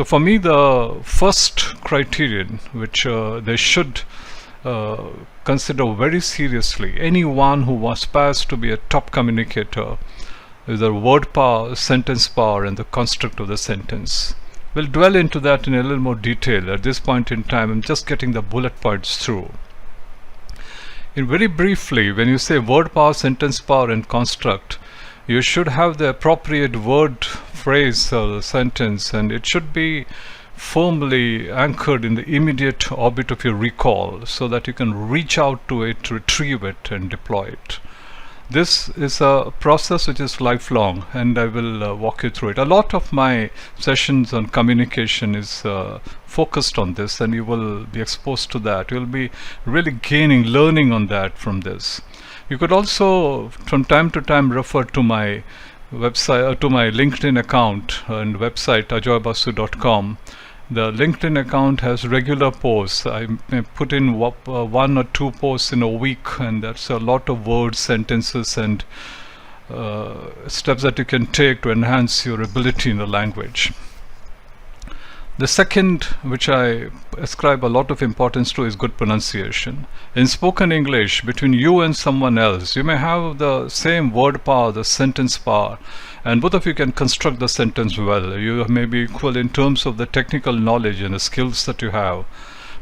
So for me, the first criterion which they should consider very seriously, anyone who aspires to be a top communicator, is the word power, sentence power, and the construct of the sentence. We'll dwell into that in a little more detail. At this point in time, I'm just getting the bullet points through. In very briefly, when you say word power, sentence power, and construct, you should have the appropriate word, phrase, or sentence, and it should be firmly anchored in the immediate orbit of your recall so that you can reach out to it, retrieve it, and deploy it. This is a process which is lifelong, and I will walk you through it. A lot of my sessions on communication is focused on this, and you will be exposed to that. You'll be really gaining, learning on that from this. You could also from time to time refer to my website, to my LinkedIn account and website ajoybasu.com. The LinkedIn account has regular posts. I may put in 1 or 2 posts in a week, and that's a lot of words, sentences, and steps that you can take to enhance your ability in the language. The second, which I ascribe a lot of importance to, is good pronunciation. In spoken English, between you and someone else, you may have the same word power, the sentence power, and both of you can construct the sentence well. You may be equal in terms of the technical knowledge and the skills that you have.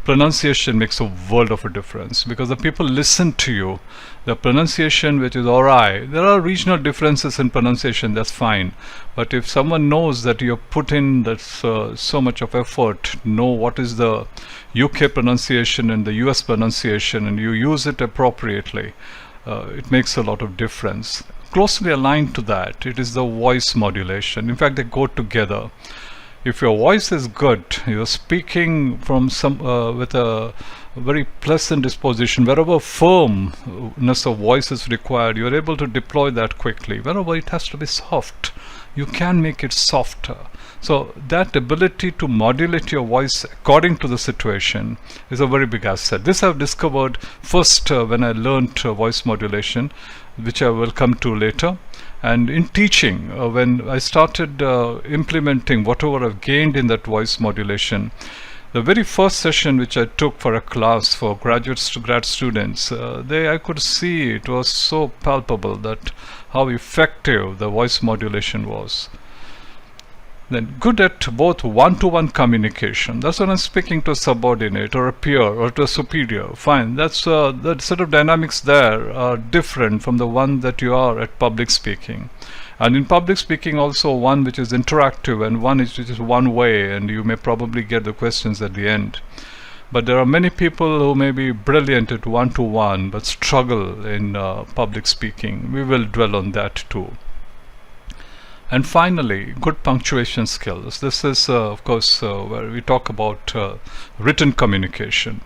Pronunciation makes a world of a difference because the people listen to you. The pronunciation, which is alright, there are regional differences in pronunciation, that's fine. But if someone knows that you have put in that so much of effort, know what is the UK pronunciation and the US pronunciation, and you use it appropriately, it makes a lot of difference. Closely aligned to that, it is the voice modulation. In fact, they go together. If your voice is good, you're speaking from with a very pleasant disposition. Wherever firmness of voice is required, you're able to deploy that quickly. Wherever it has to be soft, you can make it softer. So that ability to modulate your voice according to the situation is a very big asset. This I've discovered first when I learned voice modulation, which I will come to later. And in teaching, when I started implementing whatever I've gained in that voice modulation, the very first session which I took for a class for graduates to grad students, I could see it was so palpable that how effective the voice modulation was. Then good at both one-to-one communication. That's when I'm speaking to a subordinate or a peer or to a superior. Fine, that's the set of dynamics there are different from the one that you are at public speaking. And in public speaking also one which is interactive and one which is one way, and you may probably get the questions at the end. But there are many people who may be brilliant at one-to-one but struggle in public speaking. We will dwell on that too. And finally, good punctuation skills. This is, of course, where we talk about written communication.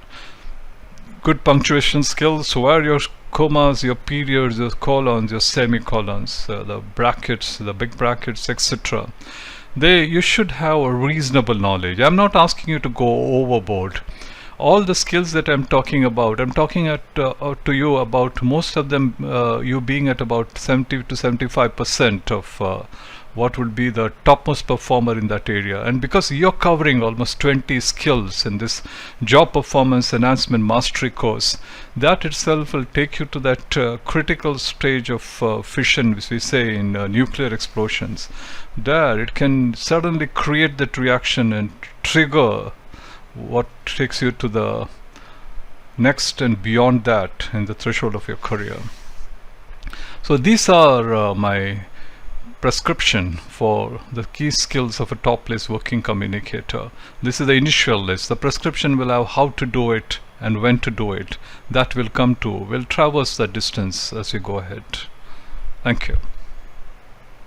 Good punctuation skills, where your commas, your periods, your colons, your semicolons, the brackets, the big brackets, etc. You should have a reasonable knowledge. I'm not asking you to go overboard. All the skills that I'm talking about, I'm talking to you about most of them, you being at about 70 to 75% of what would be the topmost performer in that area. And because you're covering almost 20 skills in this job performance enhancement mastery course, that itself will take you to that critical stage of fission, which we say in nuclear explosions. There it can suddenly create that reaction and trigger what takes you to the next and beyond that in the threshold of your career. So these are my prescription for the key skills of a top place working communicator. This is the initial list. The prescription will have how to do it and when to do it. That will come to. We'll traverse that distance as we go ahead. Thank you.